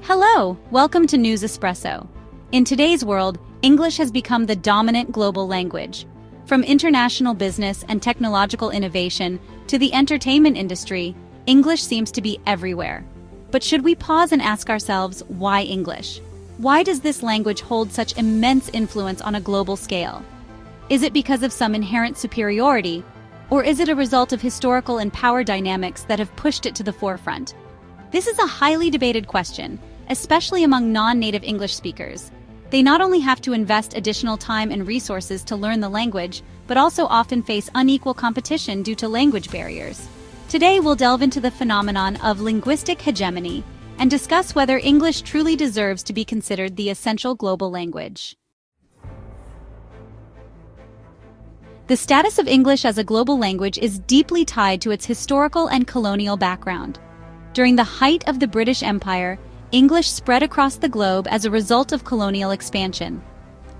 Hello, welcome to News Espresso. In today's world, English has become the dominant global language. From international business and technological innovation to the entertainment industry, English seems to be everywhere. But should we pause and ask ourselves, why English? Why does this language hold such immense influence on a global scale? Is it because of some inherent superiority, or is it a result of historical and power dynamics that have pushed it to the forefront? This is a highly debated question, especially among non-native English speakers. They not only have to invest additional time and resources to learn the language, but also often face unequal competition due to language barriers. Today we'll delve into the phenomenon of linguistic hegemony and discuss whether English truly deserves to be considered the essential global language. The status of English as a global language is deeply tied to its historical and colonial background. During the height of the British Empire, English spread across the globe as a result of colonial expansion.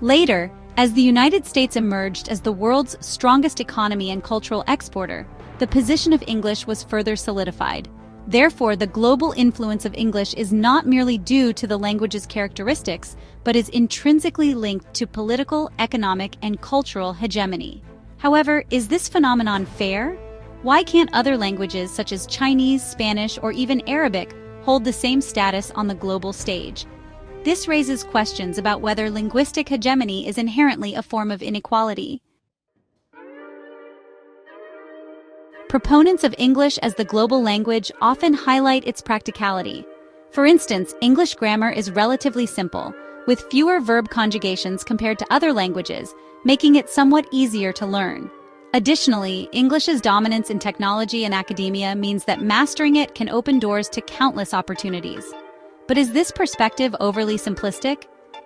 Later, as the United States emerged as the world's strongest economy and cultural exporter, the position of English was further solidified. Therefore, the global influence of English is not merely due to the language's characteristics, but is intrinsically linked to political, economic, and cultural hegemony. However, is this phenomenon fair? Why can't other languages such as Chinese, Spanish, or even Arabic hold the same status on the global stage? This raises questions about whether linguistic hegemony is inherently a form of inequality. Proponents of English as the global language often highlight its practicality. For instance, English grammar is relatively simple, with fewer verb conjugations compared to other languages, making it somewhat easier to learn. Additionally, English's dominance in technology and academia means that mastering it can open doors to countless opportunities. But is this perspective overly simplistic?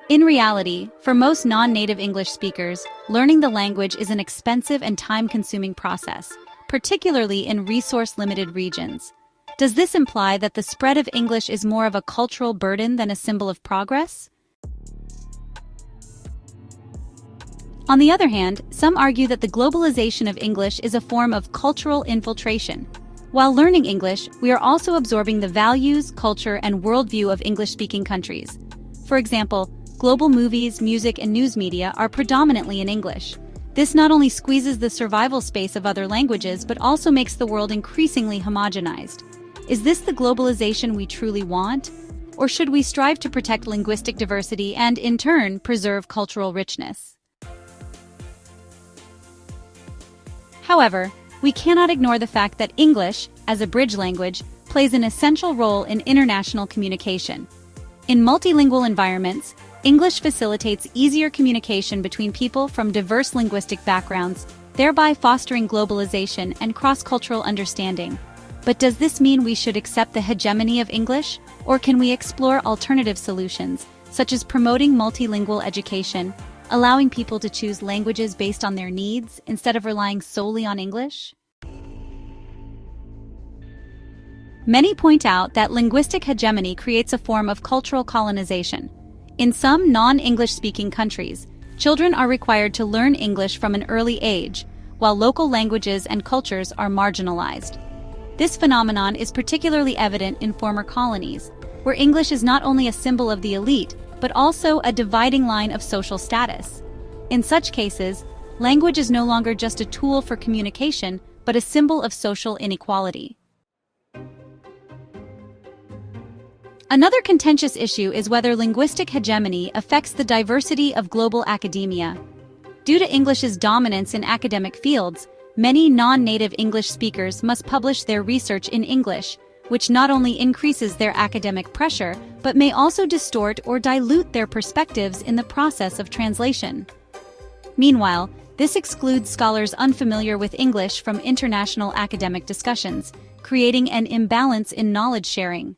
In reality, for most non-native English speakers, learning the language is an expensive and time-consuming process, particularly in resource-limited regions. Does this imply that the spread of English is more of a cultural burden than a symbol of progress? On the other hand, some argue that the globalization of English is a form of cultural infiltration. While learning English, we are also absorbing the values, culture, and worldview of English-speaking countries. For example, global movies, music, and news media are predominantly in English. This not only squeezes the survival space of other languages, but also makes the world increasingly homogenized. Is this the globalization we truly want? Or should we strive to protect linguistic diversity and, in turn, preserve cultural richness? However, we cannot ignore the fact that English, as a bridge language, plays an essential role in international communication. In multilingual environments, English facilitates easier communication between people from diverse linguistic backgrounds, thereby fostering globalization and cross-cultural understanding. But does this mean we should accept the hegemony of English, or can we explore alternative solutions, such as promoting multilingual education, allowing people to choose languages based on their needs instead of relying solely on English? Many point out that linguistic hegemony creates a form of cultural colonization. In some non-English-speaking countries, children are required to learn English from an early age, while local languages and cultures are marginalized. This phenomenon is particularly evident in former colonies, where English is not only a symbol of the elite, but also a dividing line of social status. In such cases, language is no longer just a tool for communication, but a symbol of social inequality. Another contentious issue is whether linguistic hegemony affects the diversity of global academia. Due to English's dominance in academic fields, many non-native English speakers must publish their research in English, which not only increases their academic pressure, but may also distort or dilute their perspectives in the process of translation. Meanwhile, this excludes scholars unfamiliar with English from international academic discussions, creating an imbalance in knowledge sharing.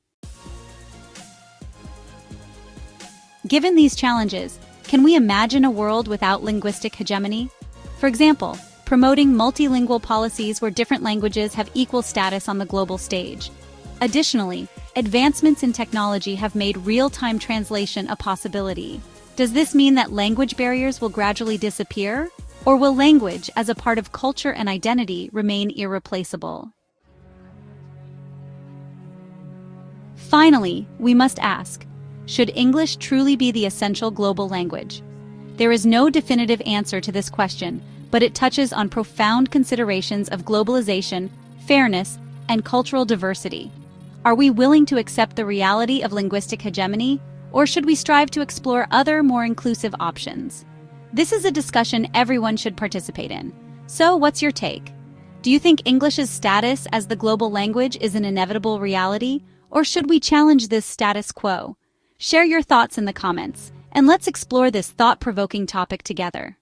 Given these challenges, can we imagine a world without linguistic hegemony? For example, promoting multilingual policies where different languages have equal status on the global stage. Additionally, advancements in technology have made real-time translation a possibility. Does this mean that language barriers will gradually disappear? Or will language, as a part of culture and identity, remain irreplaceable? Finally, we must ask, Should English truly be the essential global language? There is no definitive answer to this question, but it touches on profound considerations of globalization, fairness, and cultural diversity. Are we willing to accept the reality of linguistic hegemony, or should we strive to explore other, more inclusive options? This is a discussion everyone should participate in. So, what's your take? Do you think English's status as the global language is an inevitable reality, or should we challenge this status quo? Share your thoughts in the comments, and let's explore this thought-provoking topic together.